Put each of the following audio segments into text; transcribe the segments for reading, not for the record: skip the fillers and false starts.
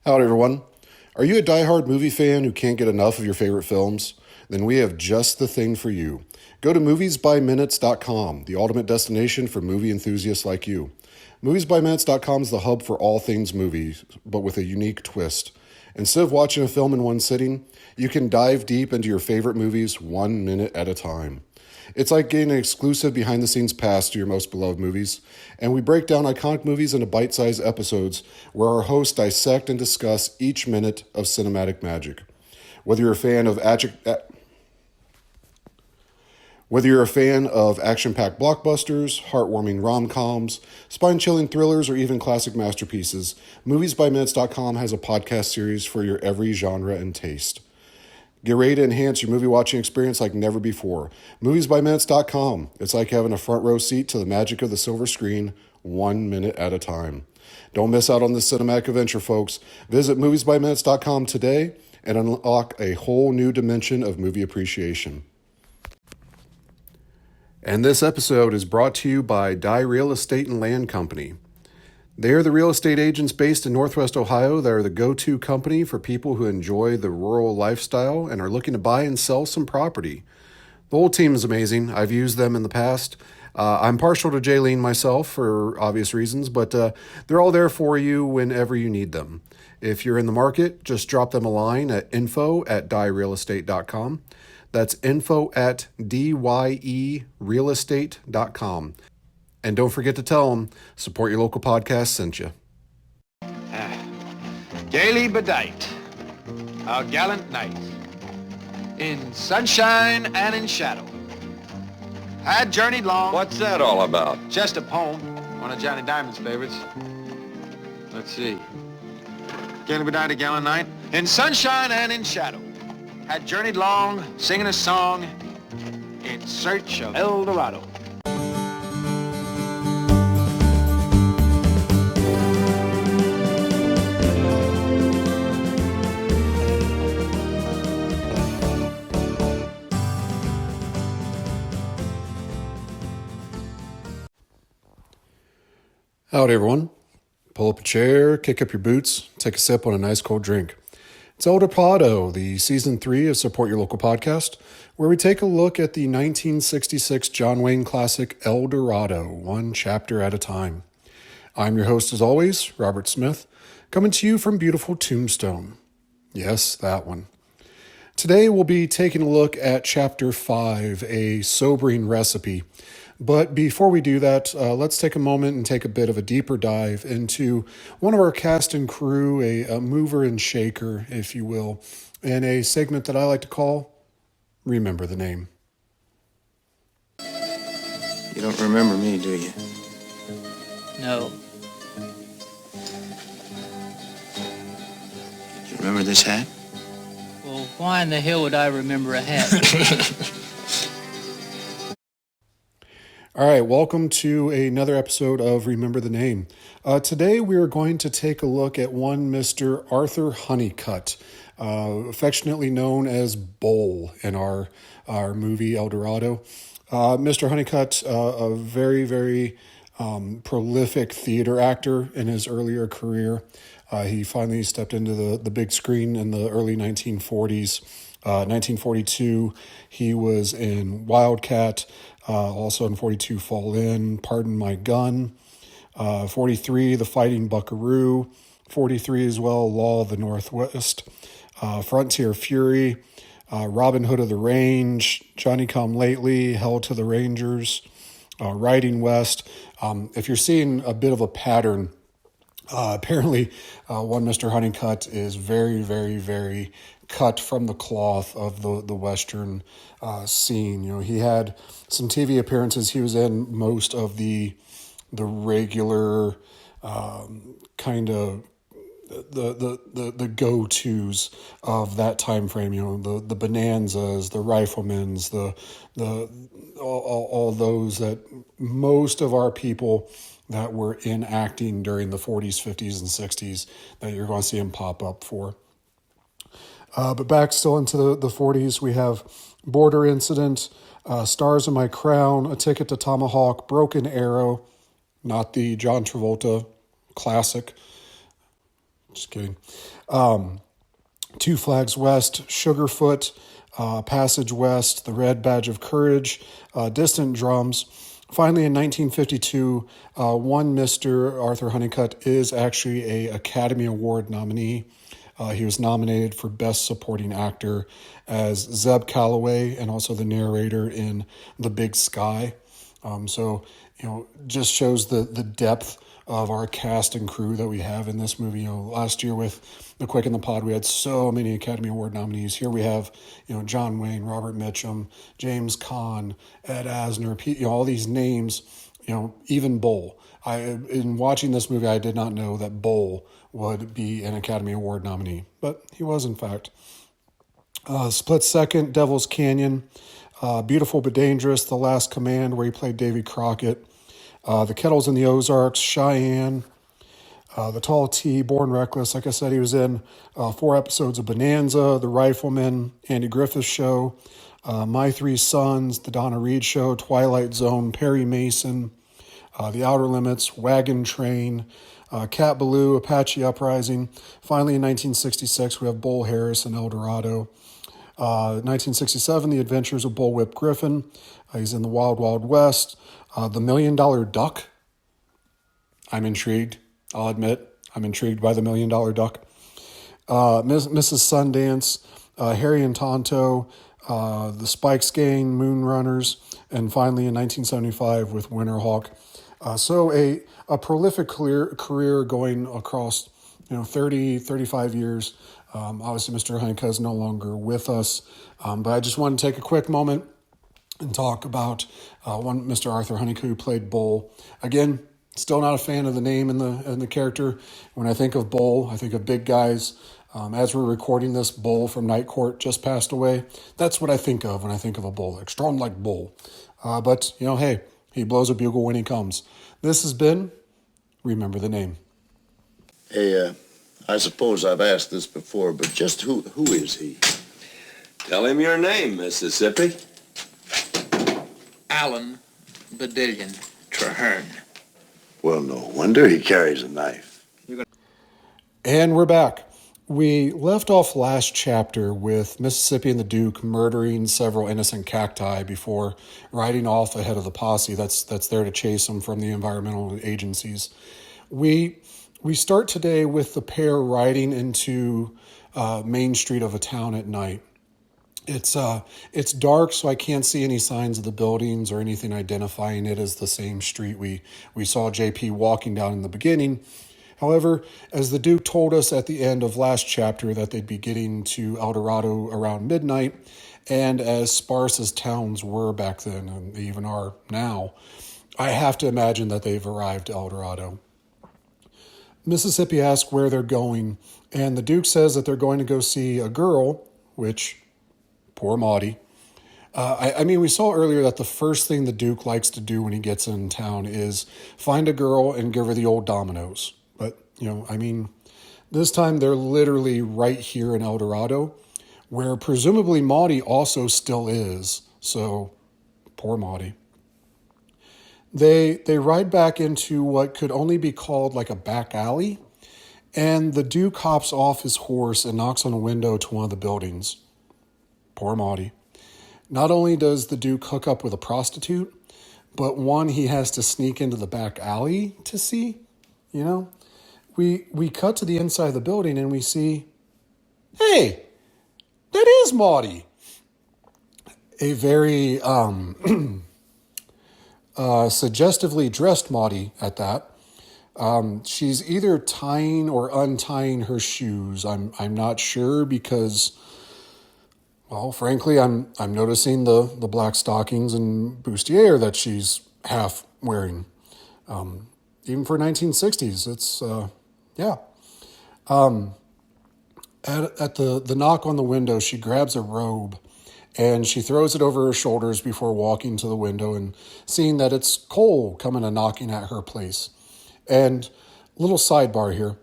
Howdy, everyone. Are you a diehard movie fan who can't get enough of your favorite films? Then we have just the thing for you. Go to moviesbyminutes.com, the ultimate destination for movie enthusiasts like you. Moviesbyminutes.com is the hub for all things movies, but with a unique twist. Instead of watching a film in one sitting, you can dive deep into your favorite movies 1 minute at a time. It's like getting an exclusive behind-the-scenes pass to your most beloved movies, and we break down iconic movies into bite-sized episodes where our hosts dissect and discuss each minute of cinematic magic. Whether you're a fan of action-packed blockbusters, heartwarming rom-coms, spine-chilling thrillers, or even classic masterpieces, MoviesByMinutes.com has a podcast series for your every genre and taste. Get ready to enhance your movie watching experience like never before. MoviesByMinutes.com. It's like having a front row seat to the magic of the silver screen, 1 minute at a time. Don't miss out on this cinematic adventure, folks. Visit MoviesByMinutes.com today and unlock a whole new dimension of movie appreciation. And this episode is brought to you by Dye Real Estate and Land Company. They are the real estate agents based in Northwest Ohio that are the go-to company for people who enjoy the rural lifestyle and are looking to buy and sell some property. The whole team is amazing. I've used them in the past. I'm partial to Jaylene myself for obvious reasons, but they're all there for you whenever you need them. If you're in the market, just drop them a line at info@dyerealestate.com. That's info@dyerealestate.com. And don't forget to tell them, support your local podcast sent you. Gaily bedight, a gallant knight, in sunshine and in shadow, had journeyed long. What's that all about? Just a poem, one of Johnny Diamond's favorites. Let's see. Gaily bedight, a gallant knight, in sunshine and in shadow, had journeyed long, singing a song, in search of El Dorado. Howdy, everyone. Pull up a chair, kick up your boots, take a sip on a nice cold drink. It's El Dorado, the Season 3 of Support Your Local Podcast, where we take a look at the 1966 John Wayne classic El Dorado, one chapter at a time. I'm your host, as always, Robert Smith, coming to you from beautiful Tombstone. Yes, that one. Today we'll be taking a look at Chapter 5, A Sobering Recipe. But before we do that, let's take a moment and take a bit of a deeper dive into one of our cast and crew, a mover and shaker, if you will, in a segment that I like to call Remember the Name. You don't remember me, do you? No. You remember this hat? Well, why in the hell would I remember a hat? All right, welcome to another episode of Remember the Name. Today we are going to take a look at one Mr. Arthur Honeycutt, affectionately known as Bull in our movie El Dorado. Mr. Honeycutt, a very, very prolific theater actor in his earlier career. He finally stepped into the big screen in the early 1940s. 1942, he was in Wildcat, also in 42, Fall In, Pardon My Gun, 43, The Fighting Buckaroo, 43 as well, Law of the Northwest, Frontier Fury, Robin Hood of the Range, Johnny Come Lately, Hell to the Rangers, Riding West. If you're seeing a bit of a pattern, apparently one Mr. Honeycutt is very, very, very cut from the cloth of the Western scene. You know, he had some TV appearances. He was in most of the regular kind of the go-tos of that time frame. You know, the Bonanzas, the Riflemen's, all those that most of our people that were in acting during the 40s, 50s, and 60s that you're going to see him pop up for. But back still into the 40s, we have Border Incident, Stars in My Crown, A Ticket to Tomahawk, Broken Arrow, not the John Travolta classic, Just kidding. Two Flags West, Sugarfoot, Passage West, The Red Badge of Courage, Distant Drums. Finally, in 1952, one Mr. Arthur Honeycutt is actually a Academy Award nominee. He was nominated for Best Supporting Actor as Zeb Calloway and also the narrator in The Big Sky. So, just shows the depth of our cast and crew that we have in this movie. Last year with The Quick and the Pod, we had so many Academy Award nominees. Here we have, John Wayne, Robert Mitchum, James Caan, Ed Asner, Pete, all these names, even Bull. In watching this movie, I did not know that Bull would be an Academy Award nominee, but he was, in fact. Split Second, Devil's Canyon, Beautiful but Dangerous, The Last Command, where he played Davy Crockett, The Kettles in the Ozarks, Cheyenne, The Tall T, Born Reckless. Like I said, he was in 4 episodes of Bonanza, The Rifleman, Andy Griffith Show, My Three Sons, The Donna Reed Show, Twilight Zone, Perry Mason, The Outer Limits, Wagon Train, Cat Ballou, Apache Uprising. Finally, in 1966, we have Bull Harris and El Dorado. 1967, The Adventures of Bullwhip Griffin. He's in The Wild Wild West. The $1 Million Duck. I'm intrigued. I'll admit, I'm intrigued by The $1 Million Duck. Mrs. Sundance, Harry and Tonto, The Spikes Gang, Moonrunners, and finally in 1975 with Winterhawk. So a prolific career going across 30, 35 years. Obviously, Mr. Honeycutt is no longer with us, but I just want to take a quick moment and talk about one Mr. Arthur Honeycutt who played Bull. Again, still not a fan of the name and the character. When I think of Bull, I think of big guys. As we're recording this, Bull from Night Court just passed away. That's what I think of when I think of a bull, like strong like Bull. But, hey, he blows a bugle when he comes. This has been Remember the Name. Hey, I suppose I've asked this before, but just who is he? Tell him your name, Mississippi. Alan Badillion Traherne. Well, no wonder he carries a knife. And we're back. We left off last chapter with Mississippi and the Duke murdering several innocent cacti before riding off ahead of the posse that's there to chase them from the environmental agencies. We start today with the pair riding into Main Street of a town at night. It's dark, so I can't see any signs of the buildings or anything identifying it as the same street we saw JP walking down in the beginning. However, as the Duke told us at the end of last chapter that they'd be getting to El Dorado around midnight, and as sparse as towns were back then, and they even are now, I have to imagine that they've arrived at El Dorado. Mississippi asks where they're going, and the Duke says that they're going to go see a girl, which, poor Maudie. I mean, we saw earlier that the first thing the Duke likes to do when he gets in town is find a girl and give her the old dominoes. But, this time they're literally right here in El Dorado, where presumably Maudie also still is. So, poor Maudie. They ride back into what could only be called like a back alley, and the Duke hops off his horse and knocks on a window to one of the buildings. Poor Maudie. Not only does the Duke hook up with a prostitute, but one he has to sneak into the back alley to see, We cut to the inside of the building and we see, hey, that is Maudie. A very suggestively dressed Maudie at that. She's either tying or untying her shoes. I'm not sure because, well, frankly, I'm noticing the black stockings and bustier that she's half wearing. Even for 1960s, it's yeah. At the knock on the window, she grabs a robe and she throws it over her shoulders before walking to the window and seeing that it's Cole coming and knocking at her place. And little sidebar here.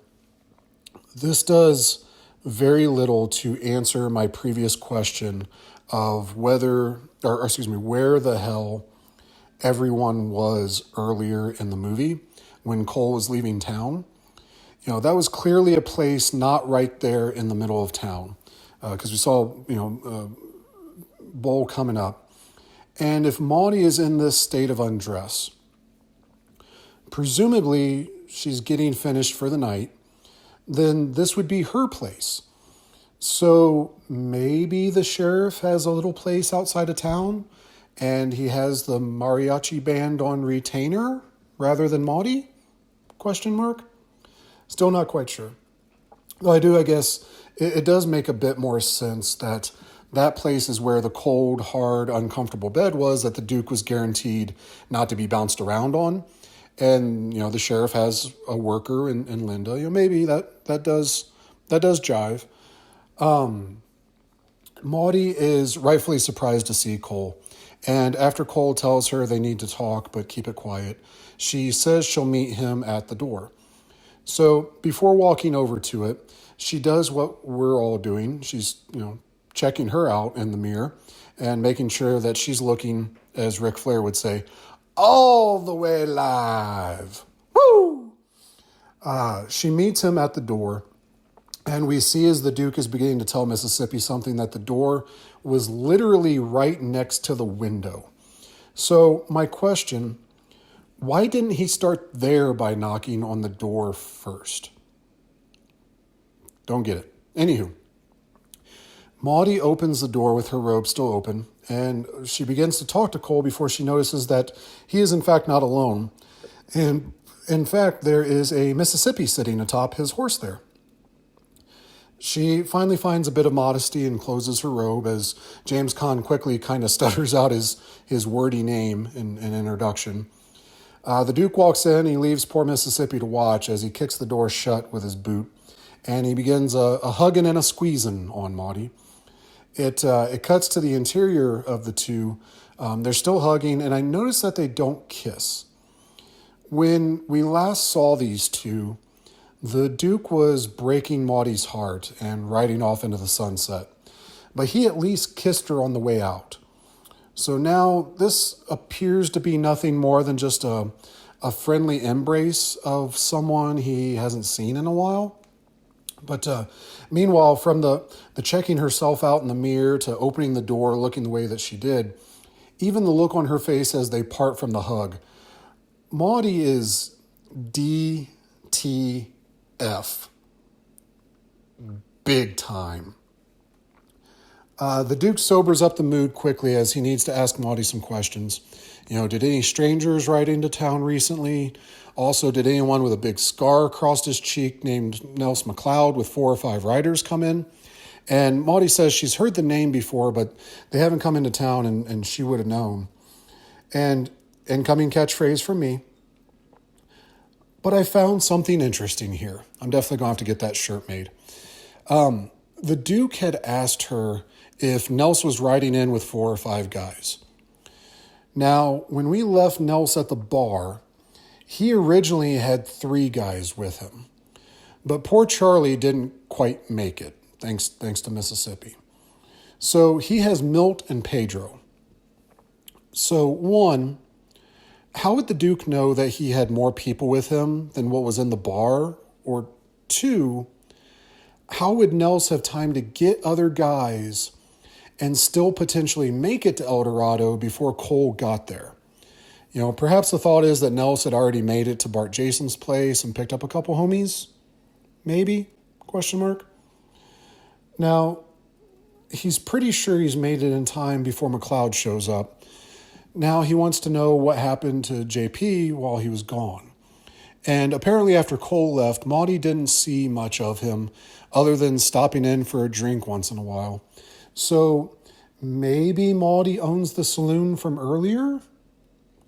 This does very little to answer my previous question of where the hell everyone was earlier in the movie when Cole was leaving town. That was clearly a place not right there in the middle of town, because we saw, Bull coming up. And if Maudie is in this state of undress, presumably she's getting finished for the night, then this would be her place. So maybe the sheriff has a little place outside of town and he has the mariachi band on retainer rather than Maudie? Question mark? Still not quite sure. Though I guess it does make a bit more sense that that place is where the cold, hard, uncomfortable bed was that the Duke was guaranteed not to be bounced around on. And, the sheriff has a worker in Linda. Maybe that does jive. Maudie is rightfully surprised to see Cole. And after Cole tells her they need to talk but keep it quiet, she says she'll meet him at the door. So before walking over to it, she does what we're all doing. She's, checking her out in the mirror and making sure that she's looking, as Ric Flair would say, all the way live. Woo! She meets him at the door, and we see as the Duke is beginning to tell Mississippi something that the door was literally right next to the window. So my question, why didn't he start there by knocking on the door first? Don't get it. Anywho, Maudie opens the door with her robe still open, and she begins to talk to Cole before she notices that he is in fact not alone. And in fact, there is a Mississippi sitting atop his horse there. She finally finds a bit of modesty and closes her robe as James Caan quickly kind of stutters out his wordy name in introduction. The Duke walks in, he leaves poor Mississippi to watch as he kicks the door shut with his boot, and he begins a hugging and a squeezing on Maudie. It cuts to the interior of the two. They're still hugging, and I notice that they don't kiss. When we last saw these two, the Duke was breaking Maudie's heart and riding off into the sunset, but he at least kissed her on the way out. So now this appears to be nothing more than just a friendly embrace of someone he hasn't seen in a while. But meanwhile, from the checking herself out in the mirror to opening the door looking the way that she did, even the look on her face as they part from the hug, Maudie is DTF. Big time. The Duke sobers up the mood quickly as he needs to ask Maudie some questions. Did any strangers ride into town recently? Also, did anyone with a big scar across his cheek named Nels McLeod with 4 or 5 riders come in? And Maudie says she's heard the name before, but they haven't come into town and she would have known. And incoming catchphrase from me. But I found something interesting here. I'm definitely going to have to get that shirt made. The Duke had asked her if Nels was riding in with 4 or 5 guys. Now, when we left Nels at the bar, he originally had 3 guys with him. But poor Charlie didn't quite make it, thanks to Mississippi. So he has Milt and Pedro. So 1, how would the Duke know that he had more people with him than what was in the bar? Or 2, how would Nels have time to get other guys and still potentially make it to El Dorado before Cole got there? Perhaps the thought is that Nels had already made it to Bart Jason's place and picked up a couple homies. Maybe? Question mark. Now, he's pretty sure he's made it in time before McLeod shows up. Now he wants to know what happened to JP while he was gone. And apparently after Cole left, Maudie didn't see much of him other than stopping in for a drink once in a while. So maybe Maudie owns the saloon from earlier?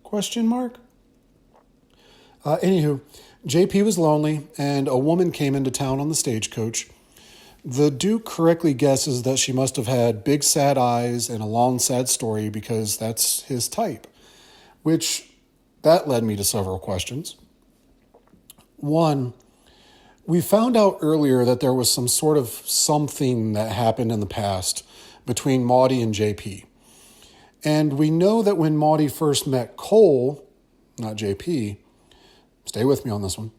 Question mark. Anywho, JP was lonely and a woman came into town on the stagecoach. The Duke correctly guesses that she must have had big sad eyes and a long sad story because that's his type, which that led me to several questions. 1, we found out earlier that there was some sort of something that happened in the past between Maudie and JP. And we know that when Maudie first met Cole, not JP, stay with me on this one,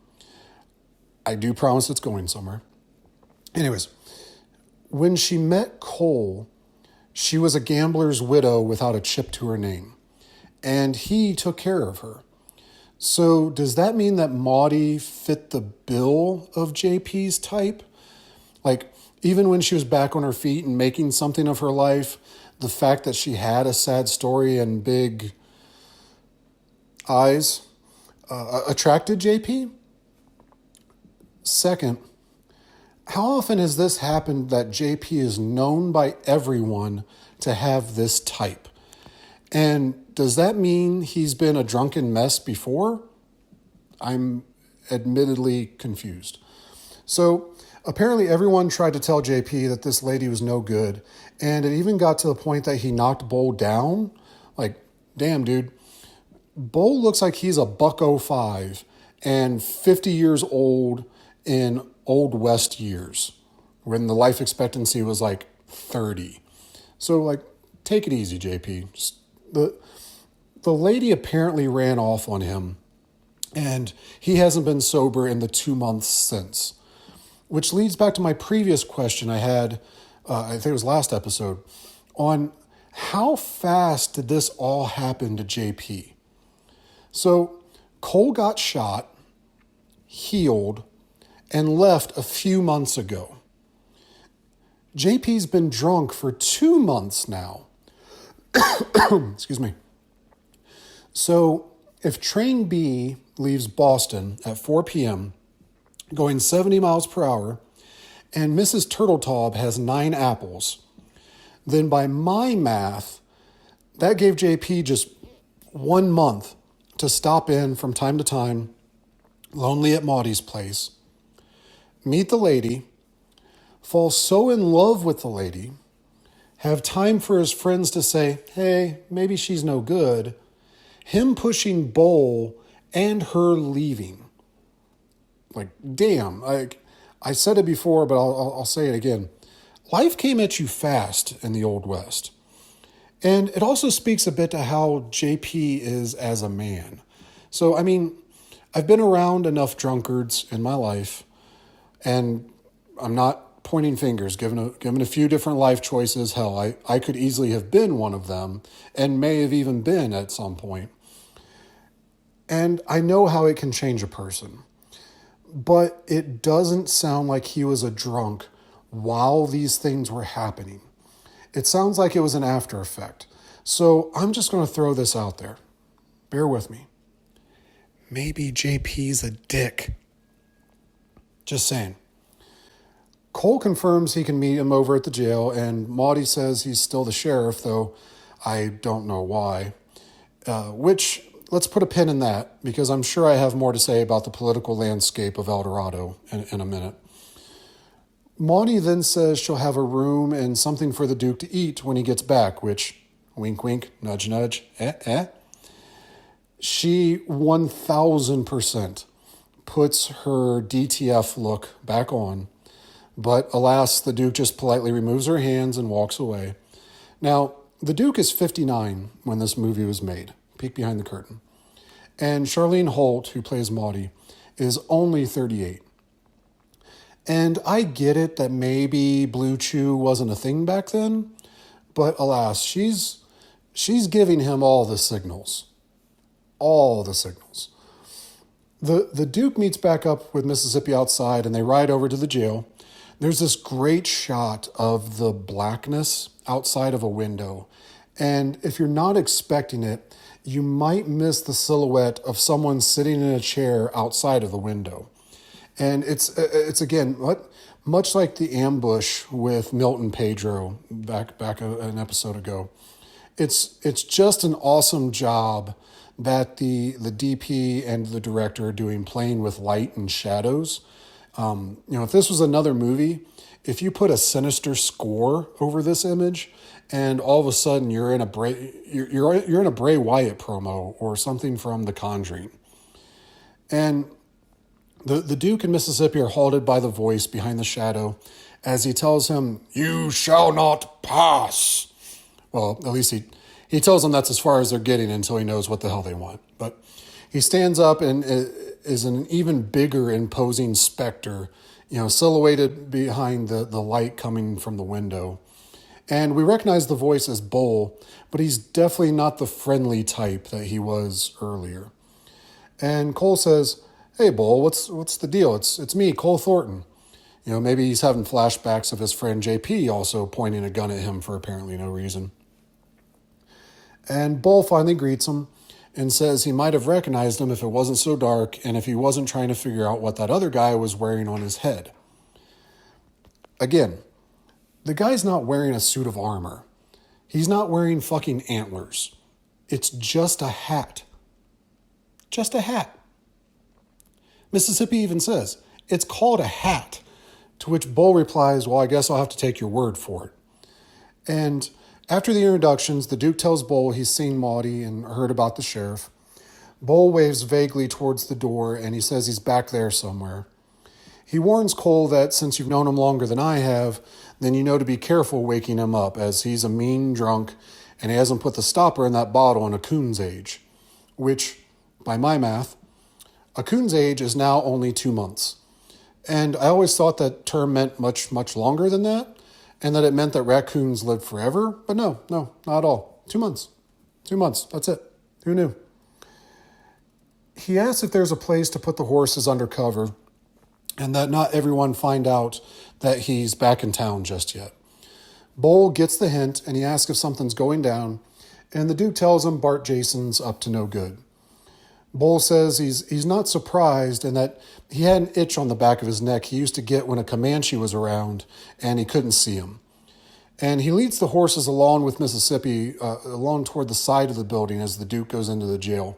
I do promise it's going somewhere. Anyways, when she met Cole, she was a gambler's widow without a chip to her name, and he took care of her. So does that mean that Maudie fit the bill of JP's type? Like, even when she was back on her feet and making something of her life, the fact that she had a sad story and big eyes attracted JP? Second, how often has this happened that JP is known by everyone to have this type? And does that mean he's been a drunken mess before? I'm admittedly confused. So apparently everyone tried to tell JP that this lady was no good, and it even got to the point that he knocked Bull down. Like, damn, dude. Bull looks like he's a $105 and 50 years old in Old West years, when the life expectancy was like 30. So, like, take it easy, JP. Just, the lady apparently ran off on him, and he hasn't been sober in the 2 months since. Which leads back to my previous question I had, I think it was last episode, on how fast did this all happen to JP? So Cole got shot, healed, and left a few months ago. JP's been drunk for 2 months now. Excuse me. So if Train B leaves Boston at 4 p.m., going 70 miles per hour, and Mrs. Turtletaub has 9 apples, then by my math, that gave JP just 1 month to stop in from time to time, lonely at Maudie's place, meet the lady, fall so in love with the lady, have time for his friends to say, hey, maybe she's no good, him pushing Bull, and her leaving. Like, damn, I said it before, but I'll say it again. Life came at you fast in the Old West. And it also speaks a bit to how JP is as a man. So, I mean, I've been around enough drunkards in my life, and I'm not pointing fingers, given a few different life choices. Hell, I could easily have been one of them, and may have even been at some point. And I know how it can change a person. But it doesn't sound like he was a drunk while these things were happening. It sounds like it was an after effect. So I'm just going to throw this out there. Bear with me. Maybe JP's a dick. Just saying. Cole confirms he can meet him over at the jail, and Maudie says he's still the sheriff, though I don't know why. Which, let's put a pin in that, because I'm sure I have more to say about the political landscape of El Dorado in a minute. Maudie then says she'll have a room and something for the Duke to eat when he gets back, which, wink, wink, nudge, nudge, She 1,000% puts her DTF look back on, but alas, the Duke just politely removes her hands and walks away. Now, the Duke is 59 when this movie was made. Peek behind the curtain. And Charlene Holt, who plays Maudie, is only 38. And I get it that maybe Blue Chew wasn't a thing back then, but alas, she's giving him all the signals. All the signals. The Duke meets back up with Mississippi outside, and they ride over to the jail. There's this great shot of the blackness outside of a window. And if you're not expecting it, you might miss the silhouette of someone sitting in a chair outside of the window. And it's again, much like the ambush with Milton Pedro back an episode ago. It's just an awesome job that the DP and the director are doing, playing with light and shadows. If this was another movie, if you put a sinister score over this image, and all of a sudden you're in a Bray Wyatt promo or something from The Conjuring, and the Duke in Mississippi are halted by the voice behind the shadow as he tells him, "You shall not pass." Well, at least he tells them that's as far as they're getting until he knows what the hell they want. But he stands up, and is an even bigger, imposing specter, silhouetted behind the light coming from the window. And we recognize the voice as Bull, but he's definitely not the friendly type that he was earlier. And Cole says, "Hey, Bull, what's the deal? It's me, Cole Thornton." Maybe he's having flashbacks of his friend JP also pointing a gun at him for apparently no reason. And Bull finally greets him and says he might have recognized him if it wasn't so dark and if he wasn't trying to figure out what that other guy was wearing on his head. Again, the guy's not wearing a suit of armor. He's not wearing fucking antlers. It's just a hat. Just a hat. Mississippi even says, "It's called a hat." To which Bull replies, "Well, I guess I'll have to take your word for it." And after the introductions, the Duke tells Bull he's seen Maudie and heard about the sheriff. Bull waves vaguely towards the door and he says he's back there somewhere. He warns Cole that since you've known him longer than I have, then you know to be careful waking him up, as he's a mean drunk and he hasn't put the stopper in that bottle in a coon's age. Which, by my math, a coon's age is now only 2 months. And I always thought that term meant much, much longer than that, and that it meant that raccoons lived forever. But no, not at all. 2 months. 2 months. That's it. Who knew? He asks if there's a place to put the horses under cover, and that not everyone find out that he's back in town just yet. Bull gets the hint, and he asks if something's going down, and the Duke tells him Bart Jason's up to no good. Bull says he's not surprised and that he had an itch on the back of his neck he used to get when a Comanche was around and he couldn't see him. And he leads the horses along with Mississippi along toward the side of the building as the Duke goes into the jail.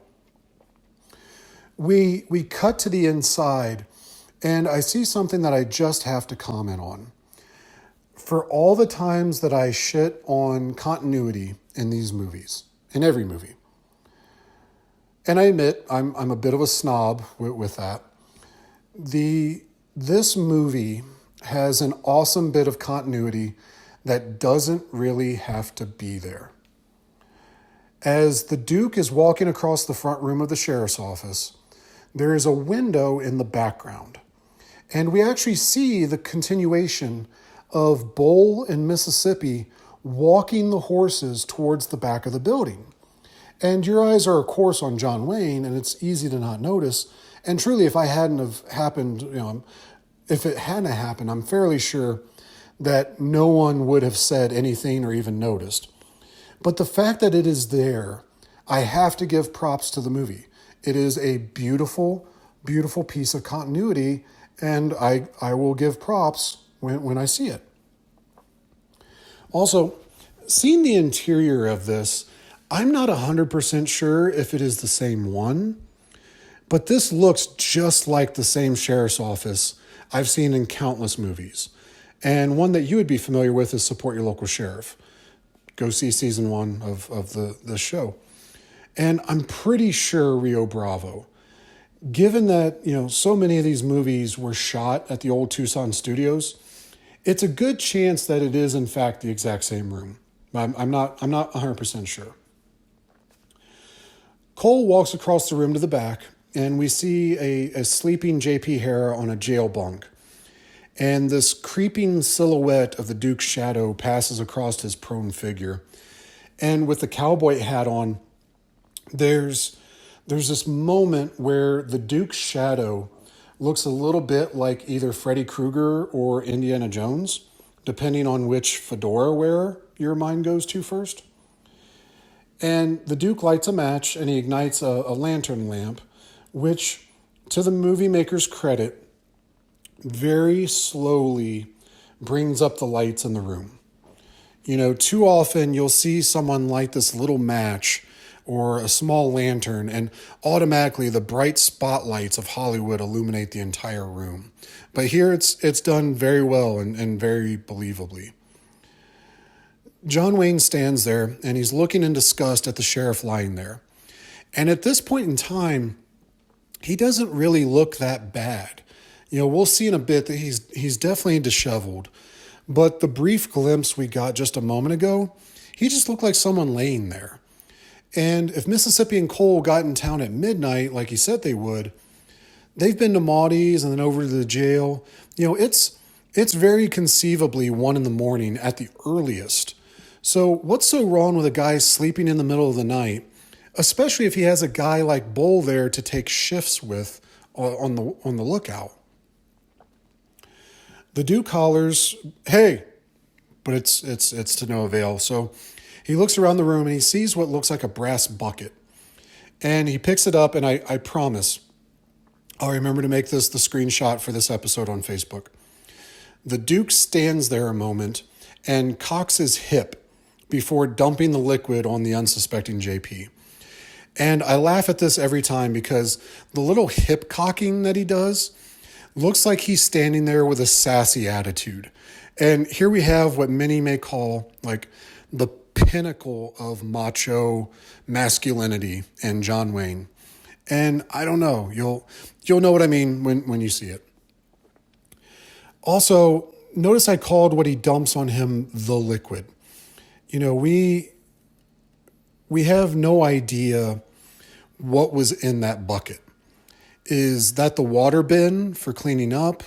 We cut to the inside, and I see something that I just have to comment on. For all the times that I shit on continuity in these movies, in every movie, and I admit I'm a bit of a snob with that, this movie has an awesome bit of continuity that doesn't really have to be there. As the Duke is walking across the front room of the sheriff's office, there is a window in the background. And we actually see the continuation of Bull and Mississippi walking the horses towards the back of the building. And your eyes are, of course, on John Wayne, and it's easy to not notice. And truly, if it hadn't happened, I'm fairly sure that no one would have said anything or even noticed. But the fact that it is there, I have to give props to the movie. It is a beautiful, beautiful piece of continuity, and I will give props when I see it. Also, seeing the interior of this, I'm not 100% sure if it is the same one, but this looks just like the same sheriff's office I've seen in countless movies. And one that you would be familiar with is Support Your Local Sheriff. Go see season 1 of the show. And I'm pretty sure Rio Bravo, given that so many of these movies were shot at the old Tucson studios, it's a good chance that it is in fact the exact same room. I'm not 100% sure. Cole walks across the room to the back, and we see a sleeping J.P. Hare on a jail bunk. And this creeping silhouette of the Duke's shadow passes across his prone figure. And with the cowboy hat on, there's this moment where the Duke's shadow looks a little bit like either Freddy Krueger or Indiana Jones, depending on which fedora wearer your mind goes to first. And the Duke lights a match and he ignites a lantern lamp, which, to the movie maker's credit, very slowly brings up the lights in the room. Too often you'll see someone light this little match or a small lantern, and automatically the bright spotlights of Hollywood illuminate the entire room. But here it's done very well and very believably. John Wayne stands there, and he's looking in disgust at the sheriff lying there. And at this point in time, he doesn't really look that bad. We'll see in a bit that he's definitely disheveled. But the brief glimpse we got just a moment ago, he just looked like someone laying there. And if Mississippi and Cole got in town at midnight, like he said they would, they've been to Maudie's and then over to the jail. It's very conceivably 1 a.m. at the earliest. So what's so wrong with a guy sleeping in the middle of the night, especially if he has a guy like Bull there to take shifts with on the lookout? The Duke hollers, "Hey!" but it's to no avail. So he looks around the room and he sees what looks like a brass bucket. And he picks it up, and I promise I'll remember to make this the screenshot for this episode on Facebook. The Duke stands there a moment and cocks his hip before dumping the liquid on the unsuspecting JP. And I laugh at this every time because the little hip cocking that he does looks like he's standing there with a sassy attitude. And here we have what many may call like the pinnacle of macho masculinity in John Wayne. And I don't know, you'll know what I mean when you see it. Also, notice I called what he dumps on him the liquid. We have no idea what was in that bucket. Is that the water bin for cleaning up?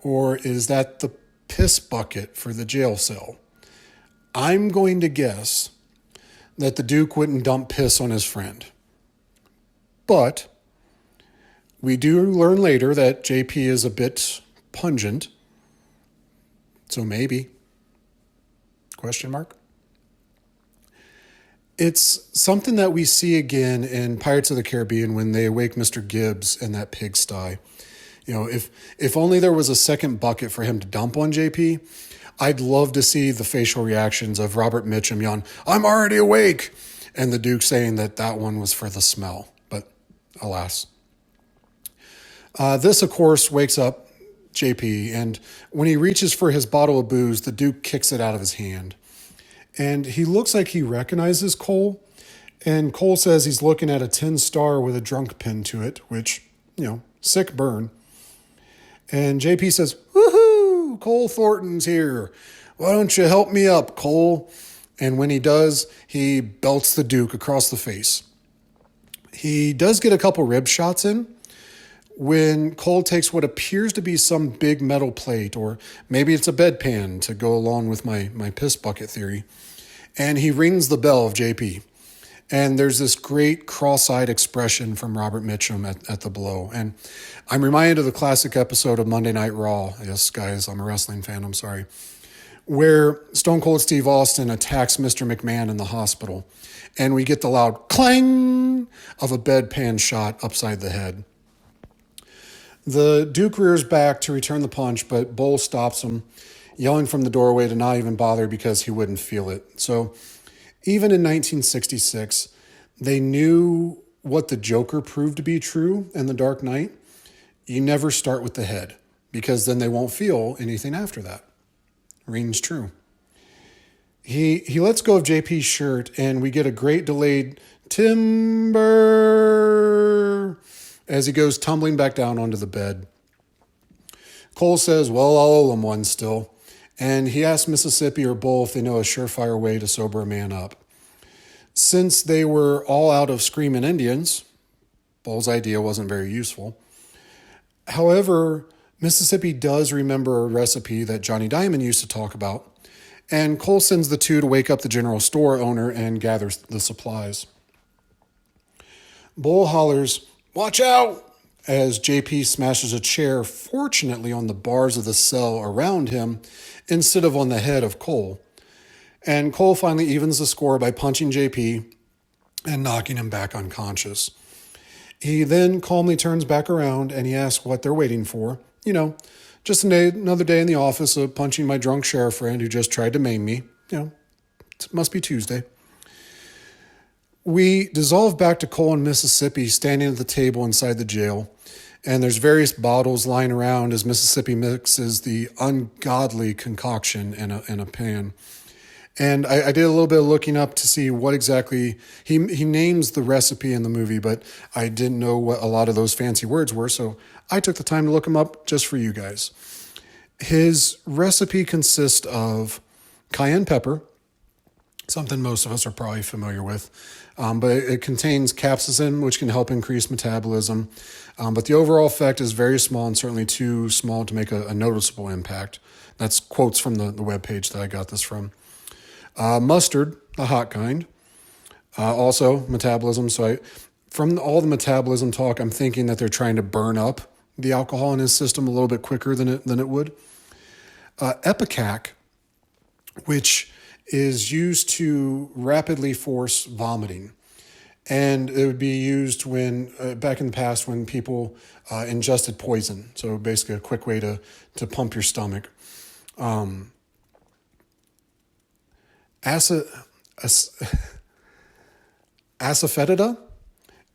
Or is that the piss bucket for the jail cell? I'm going to guess that the Duke wouldn't dump piss on his friend. But we do learn later that JP is a bit pungent. So maybe. Question mark? It's something that we see again in Pirates of the Caribbean when they wake Mr. Gibbs in that pigsty. If only there was a second bucket for him to dump on JP, I'd love to see the facial reactions of Robert Mitchum yelling, "I'm already awake," and the Duke saying that one was for the smell. But alas. This, of course, wakes up JP, and when he reaches for his bottle of booze, the Duke kicks it out of his hand. And he looks like he recognizes Cole, and Cole says he's looking at a tin star with a drunk pin to it, which, sick burn. And JP says, "Woohoo! Cole Thornton's here. Why don't you help me up, Cole?" And when he does, he belts the Duke across the face. He does get a couple rib shots in when Cole takes what appears to be some big metal plate, or maybe it's a bedpan to go along with my piss bucket theory, and he rings the bell of JP. And there's this great cross-eyed expression from Robert Mitchum at the blow. And I'm reminded of the classic episode of Monday Night Raw. Yes, guys, I'm a wrestling fan, I'm sorry. Where Stone Cold Steve Austin attacks Mr. McMahon in the hospital. And we get the loud clang of a bedpan shot upside the head. The Duke rears back to return the punch, but Bull stops him, yelling from the doorway to not even bother because he wouldn't feel it. So even in 1966, they knew what the Joker proved to be true in The Dark Knight. You never start with the head, because then they won't feel anything after that. Rings true. He lets go of JP's shirt, and we get a great delayed timber as he goes tumbling back down onto the bed. Cole says, "Well, I'll owe him one still." And he asks Mississippi or Bull if they know a surefire way to sober a man up. Since they were all out of Screamin' Indians, Bull's idea wasn't very useful. However, Mississippi does remember a recipe that Johnny Diamond used to talk about, and Cole sends the two to wake up the general store owner and gathers the supplies. Bull hollers, "Watch out!" as JP smashes a chair, fortunately on the bars of the cell around him, instead of on the head of Cole. And Cole finally evens the score by punching JP and knocking him back unconscious. He then calmly turns back around and he asks what they're waiting for. Just another day in the office of punching my drunk sheriff friend who just tried to maim me. It must be Tuesday. We dissolve back to Cole in Mississippi standing at the table inside the jail. And there's various bottles lying around as Mississippi mixes the ungodly concoction in a pan. And I did a little bit of looking up to see what exactly, he names the recipe in the movie, but I didn't know what a lot of those fancy words were, so I took the time to look them up just for you guys. His recipe consists of cayenne pepper, something most of us are probably familiar with. But it contains capsaicin, which can help increase metabolism. But the overall effect is very small and certainly too small to make a noticeable impact. That's quotes from the webpage that I got this from. Mustard, the hot kind, also metabolism. So from all the metabolism talk, I'm thinking that they're trying to burn up the alcohol in his system a little bit quicker than it would. Epicac, which is used to rapidly force vomiting. And it would be used when, back in the past, when people ingested poison. So basically a quick way to pump your stomach. Asafoetida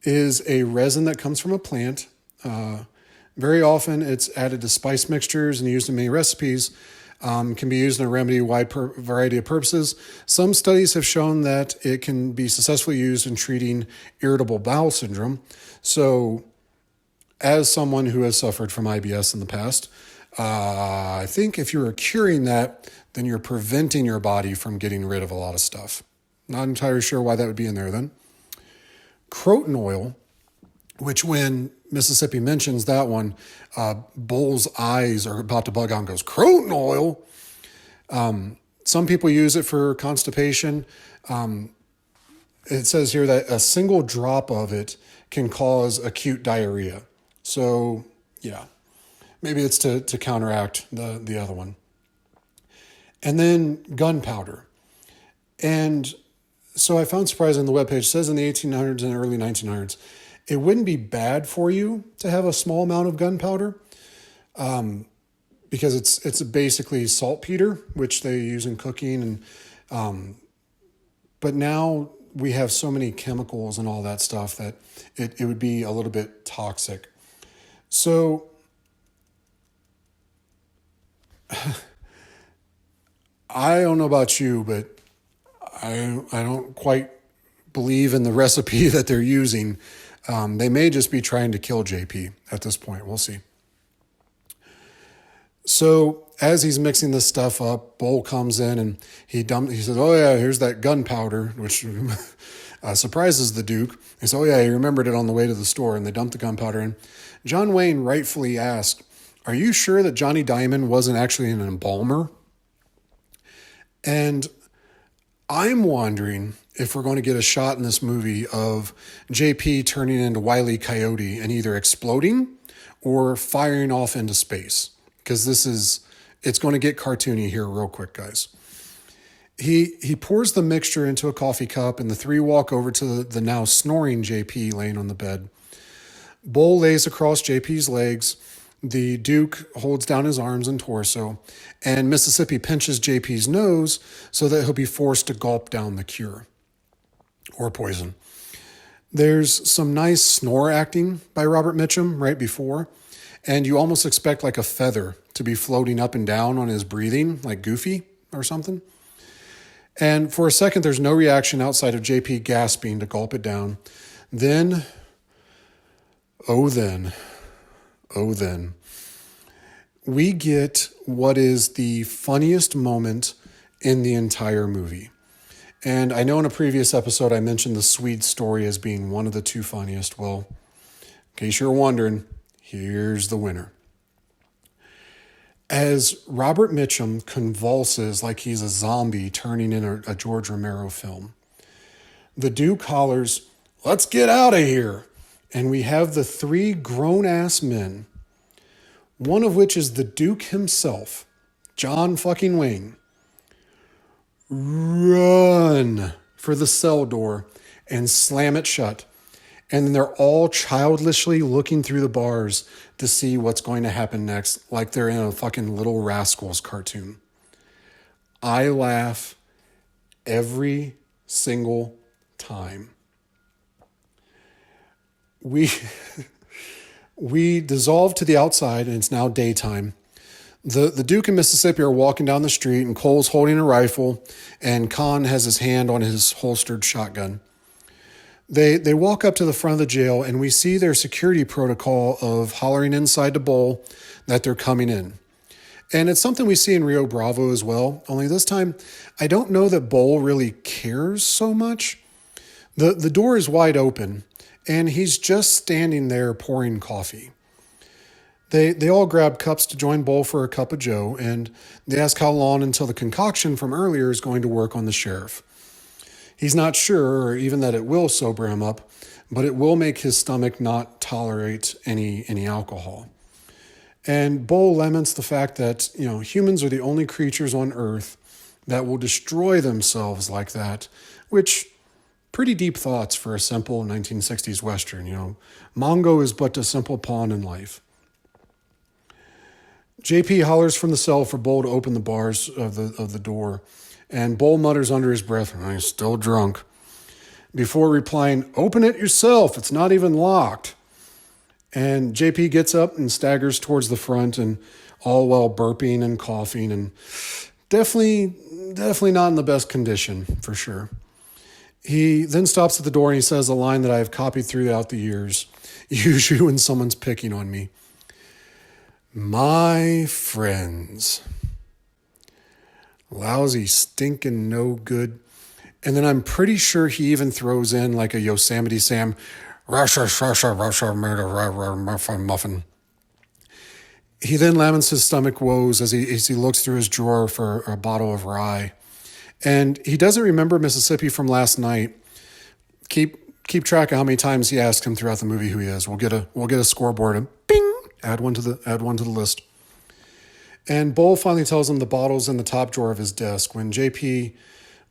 is a resin that comes from a plant. Very often it's added to spice mixtures and used in many recipes. Can be used in a remedy wide variety of purposes. Some studies have shown that it can be successfully used in treating irritable bowel syndrome. So, as someone who has suffered from IBS in the past, I think if you're curing that, then you're preventing your body from getting rid of a lot of stuff. Not entirely sure why that would be in there then. Croton oil, which when Mississippi mentions that one, Bull's eyes are about to bug out and goes, Croton oil? Some people use it for constipation. It says here that a single drop of it can cause acute diarrhea. So, yeah, maybe it's to counteract the other one. And then gunpowder. And so I found surprising on the webpage, it says in the 1800s and early 1900s, it wouldn't be bad for you to have a small amount of gunpowder because it's basically saltpeter, which they use in cooking. And but now we have so many chemicals and all that stuff that it would be a little bit toxic. So I don't know about you, but I don't quite believe in the recipe that they're using. They may just be trying to kill JP at this point. We'll see. So as he's mixing this stuff up, Bull comes in and he says, oh yeah, here's that gunpowder, which surprises the Duke. He says, oh yeah, he remembered it on the way to the store, and they dumped the gunpowder in. John Wayne rightfully asked, are you sure that Johnny Diamond wasn't actually an embalmer? And I'm wondering if we're going to get a shot in this movie of JP turning into Wile E. Coyote and either exploding or firing off into space. Because it's going to get cartoony here real quick, guys. He pours the mixture into a coffee cup, and the three walk over to the now snoring JP laying on the bed. Bull lays across JP's legs. The Duke holds down his arms and torso, and Mississippi pinches JP's nose so that he'll be forced to gulp down the cure or poison. There's some nice snore acting by Robert Mitchum right before, and you almost expect like a feather to be floating up and down on his breathing, like Goofy or something. And for a second, there's no reaction outside of JP gasping to gulp it down. Then, we get what is the funniest moment in the entire movie. And I know in a previous episode I mentioned the Swede story as being one of the two funniest. Well, in case you're wondering, here's the winner. As Robert Mitchum convulses like he's a zombie turning in a George Romero film, the Duke hollers, "Let's get out of here!" And we have the three grown-ass men, one of which is the Duke himself, John fucking Wayne, run for the cell door and slam it shut. And then they're all childishly looking through the bars to see what's going to happen next, like they're in a fucking Little Rascals cartoon. I laugh every single time. We dissolve to the outside, and it's now daytime. The Duke and Mississippi are walking down the street, and Cole's holding a rifle, and Con has his hand on his holstered shotgun. They walk up to the front of the jail, and we see their security protocol of hollering inside to Bull that they're coming in. And it's something we see in Rio Bravo as well, only this time I don't know that Bull really cares so much. The door is wide open, and he's just standing there pouring coffee. They all grab cups to join Bull for a cup of joe, and they ask how long until the concoction from earlier is going to work on the sheriff. He's not sure, or even that it will sober him up, but it will make his stomach not tolerate any alcohol. And Bull laments the fact that, humans are the only creatures on Earth that will destroy themselves like that, which, pretty deep thoughts for a simple 1960s Western. Mongo is but a simple pawn in life. JP hollers from the cell for Bull to open the bars of the door, and Bull mutters under his breath, "I'm still drunk," before replying, "Open it yourself, it's not even locked." And JP gets up and staggers towards the front, and all while burping and coughing, and definitely not in the best condition, for sure. He then stops at the door and he says a line that I have copied throughout the years, usually when someone's picking on me. "My friends." Lousy, stinking, no good. And then I'm pretty sure he even throws in like a Yosemite Sam, Russia, muffin. He then laments his stomach woes as he looks through his drawer for a bottle of rye. And he doesn't remember Mississippi from last night. Keep track of how many times he asks him throughout the movie who he is. We'll get a scoreboard and bing, add one to the list. And Bull finally tells him the bottle's in the top drawer of his desk. When JP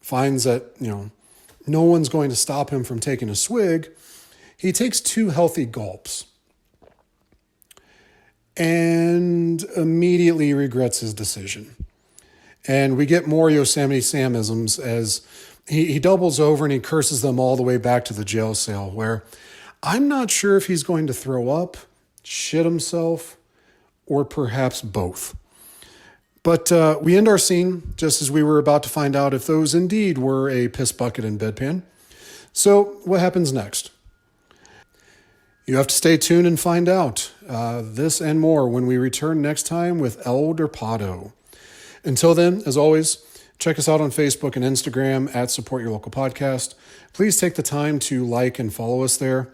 finds that, no one's going to stop him from taking a swig, he takes 2 healthy gulps and immediately regrets his decision. And we get more Yosemite Samisms as he doubles over and he curses them all the way back to the jail cell, where I'm not sure if he's going to throw up, shit himself, or perhaps both. But we end our scene just as we were about to find out if those indeed were a piss bucket and bedpan. So what happens next? You have to stay tuned and find out this and more when we return next time with El Dorado. Until then, as always, check us out on Facebook and Instagram at Support Your Local Podcast. Please take the time to like and follow us there.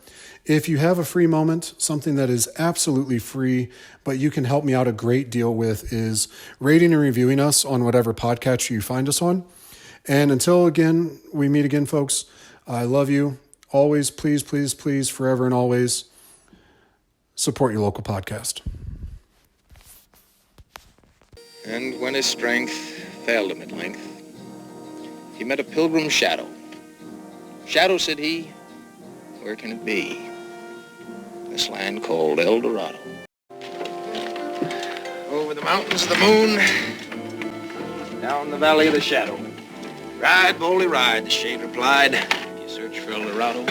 If you have a free moment, something that is absolutely free, but you can help me out a great deal with, is rating and reviewing us on whatever podcatcher you find us on. And until we meet again, folks, I love you. Always, please, please, please, forever and always, support your local podcast. And when his strength failed him at length, he met a pilgrim shadow. "Shadow," said he, "where can it be? This land called El Dorado." Over the mountains of the moon, down the valley of the shadow. "Ride, boldly ride," the shade replied. "If you search for El Dorado,